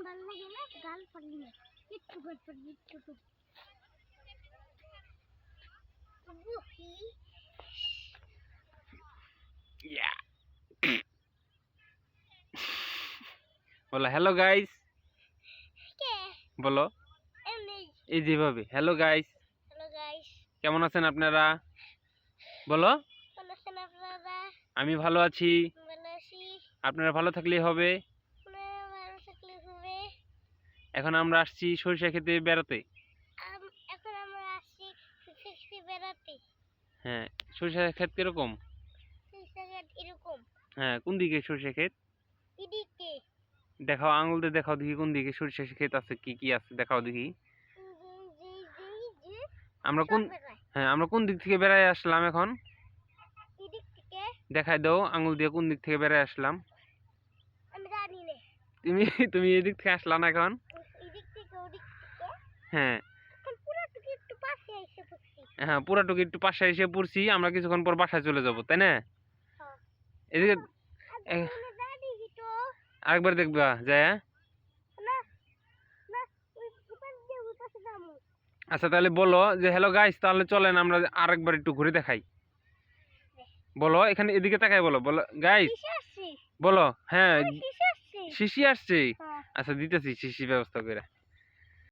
ভালো লাগে না গাল ফাড়লি না একটু গাল ফাড়লি একটু বলো হ্যালো গাইস, বলো এই যেভাবে হ্যালো গাইস। কেমন আছেন আপনারা? বলো আমি ভালো আছি। আপনারা ভালো থাকলেই হবে। এখন আমরা আসছি সরিষা খেতে বেড়াতে। হ্যাঁ, সরিষা ক্ষেত কিরকম? হ্যাঁ, কোন দিকে সরিষা ক্ষেত? দেখাও, আঙুল দিয়ে দেখাও দেখি কোন দিকে সরিষা ক্ষেত আছে, কি কি আছে দেখাও দেখি। আমরা কোন দিক থেকে বেড়ায় আসলাম এখন? দেখাই দাও আঙুল দিয়ে কোন দিক থেকে বেড়ায় আসলাম। তুমি তুমি এদিক থেকে আসলা না এখন? হ্যাঁ হ্যাঁ, পুরাটুকু একটু পাশে এসে পড়ছি। আমরা কিছুক্ষণ পর বাসায় চলে যাব, তাই না? এদিকে আরেকবার দেখবা যায়। আচ্ছা তাহলে বলো যে হ্যালো গাইস, তাহলে চলেন আমরা আরেকবার একটু ঘুরে দেখাই। বলো এখানে এদিকে তাকাই, বলো বলো গাইস বলো। হ্যাঁ শিশি আসছে। আচ্ছা দিতেছি শিশি ব্যবস্থা করে।